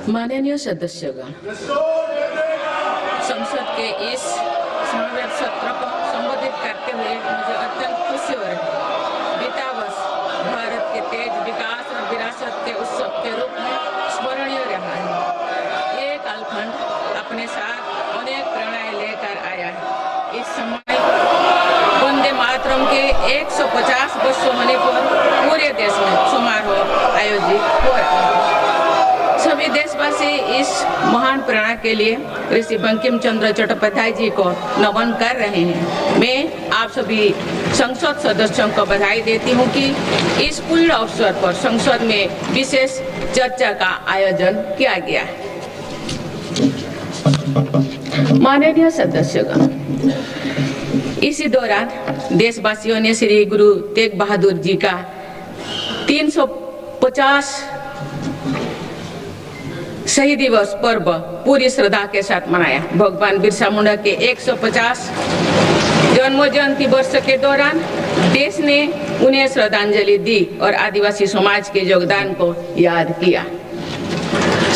माननीय सदस्यगण, संसद के इस समावेश सत्र को संबोधित करते हुए मुझे अत्यंत खुशी हो रही है। बीता वर्ष भारत के तेज विकास और विरासत के उत्सव के रूप में स्मरणीय रहा है। ये कालखंड अपने साथ अनेक प्रेरणाएं लेकर आया है। इस समय वंदे मातरम के 150 वर्षों होने पर पूरे देश में समारोह आयोजित हो रहा है। सभी देशवासी इस महान प्रेरणा के लिए ऋषि बंकिम चंद्र चट्टोपाध्याय जी को नमन कर रहे हैं। मैं आप सभी संसद सदस्यों को बधाई देती हूं कि इस पूर्ण अवसर पर संसद में विशेष चर्चा का आयोजन किया गया है। माननीय सदस्यगण, इसी दौरान देशवासियों ने श्री गुरु तेग बहादुर जी का 350 शहीद दिवस पर्व पूरी श्रद्धा के साथ मनाया। भगवान बिरसा मुंडा के 150 जन्म जयंती वर्ष के दौरान देश ने उन्हें श्रद्धांजलि दी और आदिवासी समाज के योगदान को याद किया।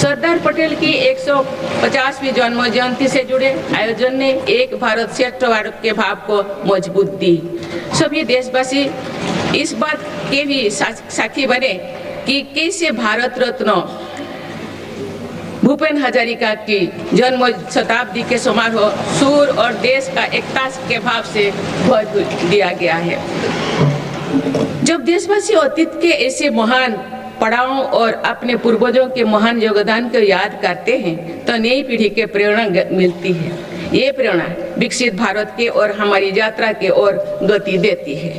सरदार पटेल की 150वीं जन्म जयंती से जुड़े आयोजन ने एक भारत श्रेष्ठ भारत के भाव को मजबूत दी। सभी देशवासी इस बात के भी साक्षी बने कि कैसे भारत रत्न भूपेन हजारिका की जन्म शताब्दी के समारोह सूर और देश का एकता के भाव से भर दिया गया है। जब देशवासी अतीत के ऐसे महान पड़ावों और अपने पूर्वजों के महान योगदान को याद करते हैं तो नई पीढ़ी के प्रेरणा मिलती है। ये प्रेरणा विकसित भारत के और हमारी यात्रा के ओर गति देती है।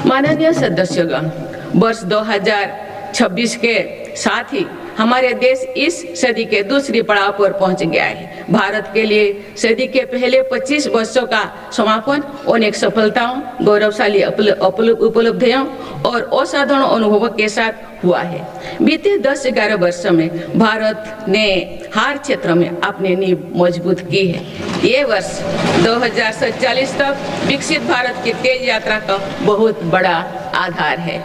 माननीय सदस्यगण, वर्ष 2026 के साथ ही हमारे देश इस सदी के दूसरी पड़ाव पर पहुंच गया है। भारत के लिए सदी के पहले 25 वर्षों का समापन अनेक सफलताओं, गौरवशाली उपलब्धियों और असाधारण अनुभवों के साथ हुआ है। बीते 10-11 वर्षों में भारत ने हर क्षेत्र में अपनी नींव मजबूत की है। ये वर्ष 2047 तक विकसित भारत की तेज यात्रा का बहुत बड़ा आधार है।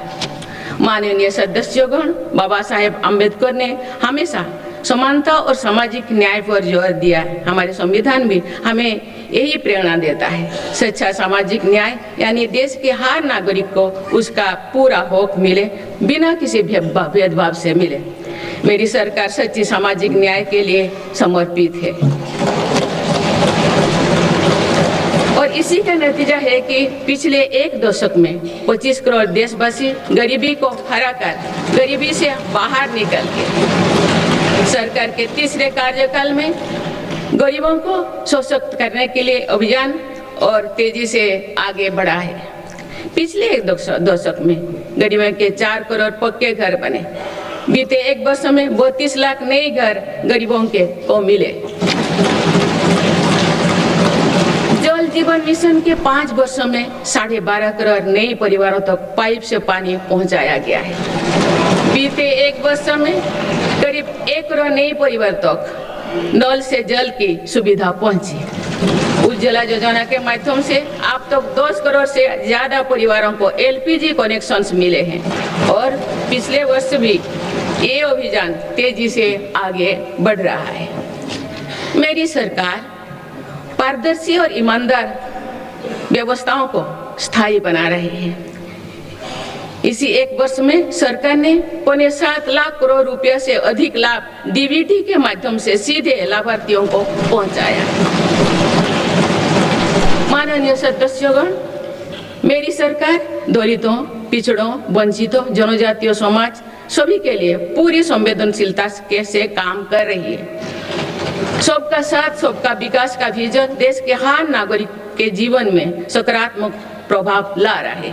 माननीय सदस्यगण, बाबा साहेब अम्बेडकर ने हमेशा समानता और सामाजिक न्याय पर जोर दिया है। हमारे संविधान भी हमें यही प्रेरणा देता है। सच्चा सामाजिक न्याय यानी देश के हर नागरिक को उसका पूरा हक मिले, बिना किसी भेदभाव से मिले। मेरी सरकार सच्ची सामाजिक न्याय के लिए समर्पित है और इसी का नतीजा है कि पिछले एक दशक में 25 करोड़ देशवासी गरीबी को हराकर गरीबी से बाहर निकल के सरकार के तीसरे कार्यकाल में गरीबों को सशक्त करने के लिए अभियान और तेजी से आगे बढ़ा है। पिछले एक दशक में गरीबों के 4 करोड़ पक्के घर बने। बीते एक वर्ष में 32 लाख नए घर गरीबों के को मिले। जल जीवन मिशन के 5 वर्षों में 12.5 करोड़ नए परिवारों तक पाइप से पानी पहुंचाया गया है। बीते एक वर्ष में करीब 1 करोड़ नए परिवार तक नल से जल की सुविधा पहुंची। उज्ज्वला योजना के माध्यम से अब तक 10 करोड़ से ज्यादा परिवारों को एलपीजी कनेक्शंस मिले हैं और पिछले वर्ष भी ये अभियान तेजी से आगे बढ़ रहा है। मेरी सरकार पारदर्शी और ईमानदार व्यवस्थाओं को स्थायी बना रही है। इसी एक वर्ष में सरकार ने 7.25 लाख करोड़ रुपया से अधिक लाभ डीबीटी के माध्यम से सीधे लाभार्थियों को पहुंचाया। माननीय सदस्यगण, मेरी सरकार दलितों, पिछड़ों, वंचितों, जनजातीय समाज सभी के लिए पूरी संवेदनशीलता से काम कर रही है। सबका साथ सबका विकास का विजन देश के हर नागरिक के जीवन में सकारात्मक प्रभाव ला रहा है।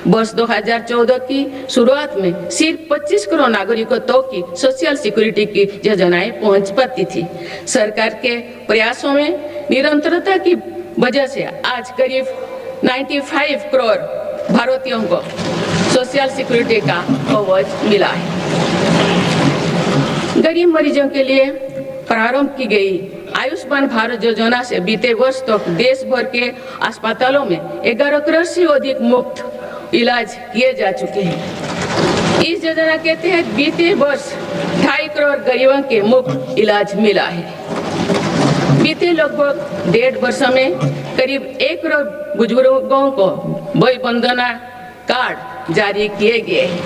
वर्ष 2014 की शुरुआत में सिर्फ 25 करोड़ नागरिकों तक की सोशल सिक्योरिटी की योजनाएं पहुंच पाती थी। सरकार के प्रयासों में निरंतरता की वजह से आज करीब 95 करोड़ भारतीयों को सोशल सिक्योरिटी का कवच मिला है। गरीब मरीजों के लिए प्रारंभ की गई आयुष्मान भारत योजना से बीते वर्ष तक देश भर के अस्पतालों में 11 करोड़ से अधिक मुफ्त इलाज किए जा चुके हैं। इस योजना के तहत बीते वर्ष 2.5 करोड़ गरीबों के मुफ्त इलाज मिला है। बीते लगभग 1.5 वर्षों में करीब 1 करोड़ बुजुर्गों को वय वंदना कार्ड जारी किए गए हैं।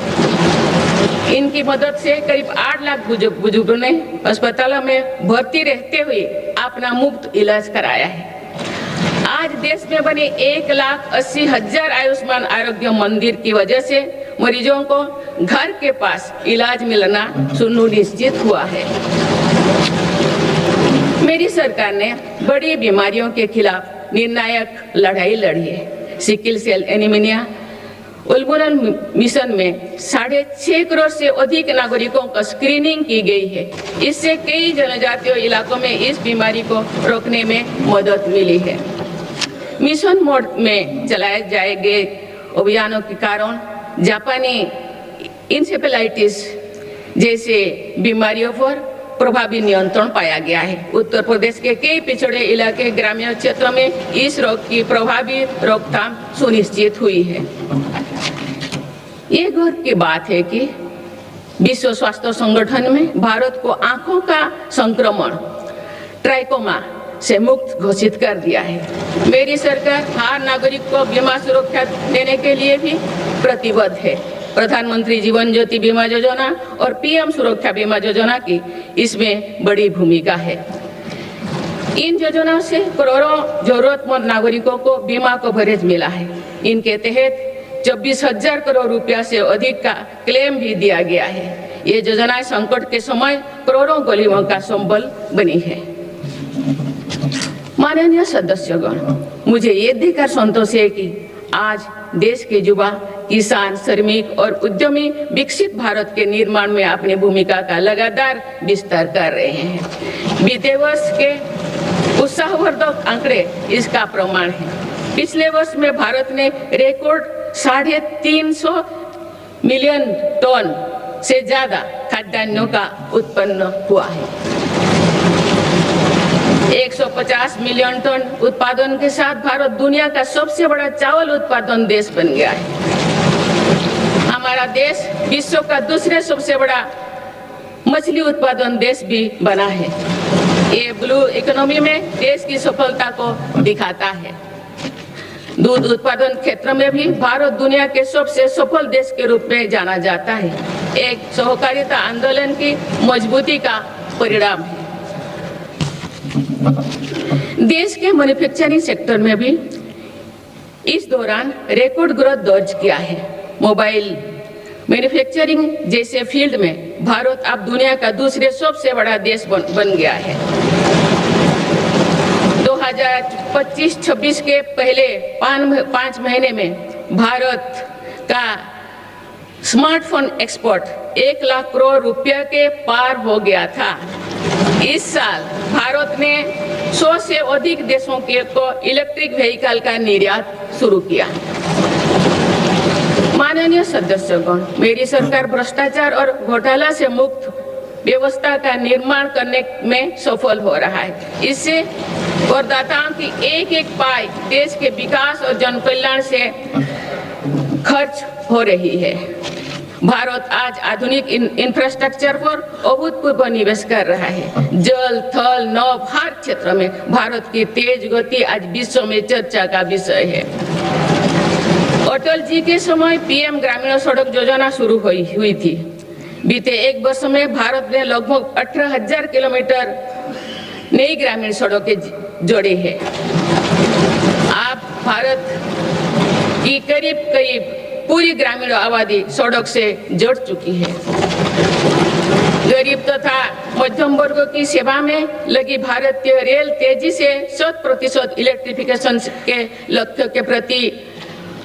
इनकी मदद से करीब 8 लाख बुजुर्गों ने अस्पतालों में भर्ती रहते हुए अपना मुफ्त इलाज कराया है। आज देश में बने 1,80,000 आयुष्मान आरोग्य मंदिर की वजह से मरीजों को घर के पास इलाज मिलना सुनिश्चित हुआ है। मेरी सरकार ने बड़ी बीमारियों के खिलाफ निर्णायक लड़ाई लड़ी है। सिकल सेल एनीमिया उन्मूलन मिशन में 6.5 करोड़ से अधिक नागरिकों का स्क्रीनिंग की गई है। इससे कई जनजातीय इलाकों में इस बीमारी को रोकने में मदद मिली है। मिशन मोड में चलाए जाए गए अभियानों के कारण जापानी इंसेफेलाइटिस जैसे बीमारियों पर प्रभावी नियंत्रण पाया गया है। उत्तर प्रदेश के कई पिछड़े इलाके ग्रामीण क्षेत्रों में इस रोग की प्रभावी रोकथाम सुनिश्चित हुई है। ये गर्व की बात है कि विश्व स्वास्थ्य संगठन में भारत को आंखों का संक्रमण ट्राइकोमा से मुक्त घोषित कर दिया है। मेरी सरकार हर नागरिक को बीमा सुरक्षा देने के लिए भी प्रतिबद्ध है। प्रधानमंत्री जीवन ज्योति बीमा योजना और पीएम सुरक्षा बीमा योजना की इसमें बड़ी भूमिका है। इन योजनाओं से करोड़ों जरूरतमंद नागरिकों को बीमा कवरेज मिला है। इनके तहत 24,000 करोड़ रुपया से अधिक का क्लेम भी दिया गया है। ये योजनाएं संकट के समय करोड़ों गरीबों का संबल बनी है। माननीय सदस्यगण, मुझे ये देखकर संतोष है कि आज देश के युवा, किसान, श्रमिक और उद्यमी विकसित भारत के निर्माण में अपनी भूमिका का लगातार विस्तार कर रहे हैं। बीते वर्ष के उत्साहवर्धक आंकड़े इसका प्रमाण है। पिछले वर्ष में भारत ने रिकॉर्ड 350 मिलियन टन से ज्यादा खाद्यान्नों का उत्पन्न हुआ है। 150 मिलियन टन उत्पादन के साथ भारत दुनिया का सबसे बड़ा चावल उत्पादन देश बन गया है। हमारा देश विश्व का दूसरे सबसे बड़ा मछली उत्पादन देश भी बना है। ये ब्लू इकोनॉमी में देश की सफलता को दिखाता है। दूध उत्पादन क्षेत्र में भी भारत दुनिया के सबसे सफल देश के रूप में जाना जाता है। एक सहकारिता आंदोलन की मजबूती का परिणाम है। देश के मैन्युफैक्चरिंग सेक्टर में भी इस दौरान रिकॉर्ड ग्रोथ दर्ज किया है। मोबाइल मैन्युफैक्चरिंग जैसे फील्ड में भारत अब दुनिया का दूसरे सबसे बड़ा देश बन गया है। 2025-26 के पहले 5 महीने में भारत का स्मार्टफोन एक्सपोर्ट 1 लाख करोड़ रुपया के पार हो गया था। इस साल भारत ने 100 से अधिक देशों को इलेक्ट्रिक व्हीकल का निर्यात शुरू किया। माननीय सदस्यगण, मेरी सरकार भ्रष्टाचार और घोटाला से मुक्त व्यवस्था का निर्माण करने में सफल हो रहा है। इससे करदाताओं की एक एक पाई देश के विकास और जन कल्याण से खर्च हो रही है। भारत आज आधुनिक इंफ्रास्ट्रक्चर पर अभूतपूर्व निवेश कर रहा है। जल, थल, नभ हर क्षेत्र में भारत की तेज गति आज विश्व में चर्चा का विषय है। अटल जी के समय पीएम ग्रामीण सड़क योजना शुरू हुई थी। बीते एक वर्ष में भारत ने लगभग 18,000 किलोमीटर नई ग्रामीण सड़कें जोड़ी है। अब भारत की करीब पूरी ग्रामीण आबादी सड़क से जुड़ चुकी है। गरीब तथा मध्यम वर्ग की सेवा में लगी भारतीय रेल तेजी से 100% इलेक्ट्रिफिकेशन के लक्ष्य के प्रति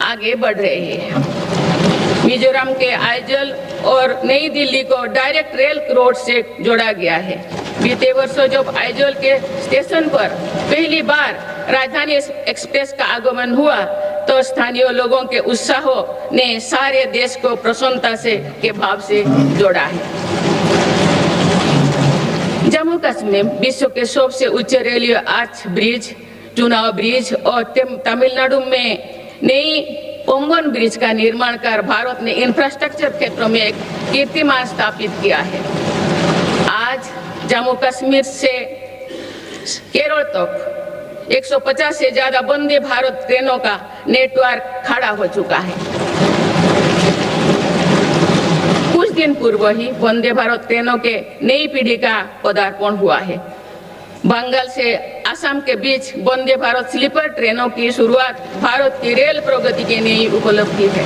आगे बढ़ रही है। मिजोरम के आइजल और नई दिल्ली को डायरेक्ट रेल रोड से जोड़ा गया है। बीते वर्षों जब आइजल के स्टेशन पर पहली बार राजधानी एक्सप्रेस का आगमन हुआ तो स्थानीय लोगों के उत्साह ने सारे देश को प्रसन्नता से के भाव से जोड़ा है। जम्मू कश्मीर में विश्व के सबसे ऊंचे रेलवे आर्च ब्रिज, चुनाव ब्रिज और तमिलनाडु में नई पंबन ब्रिज का निर्माण कर भारत ने इंफ्रास्ट्रक्चर क्षेत्रों में एक कीर्तिमान स्थापित किया है। आज जम्मू कश्मीर से केरल तक 150 से ज्यादा वंदे भारत ट्रेनों का नेटवर्क खड़ा हो चुका है। कुछ दिन पूर्व ही वंदे भारत ट्रेनों के नई पीढ़ी का पदार्पण हुआ है। बंगाल से असम के बीच वंदे भारत स्लीपर ट्रेनों की शुरुआत भारत की रेल प्रगति की नई उपलब्धि है।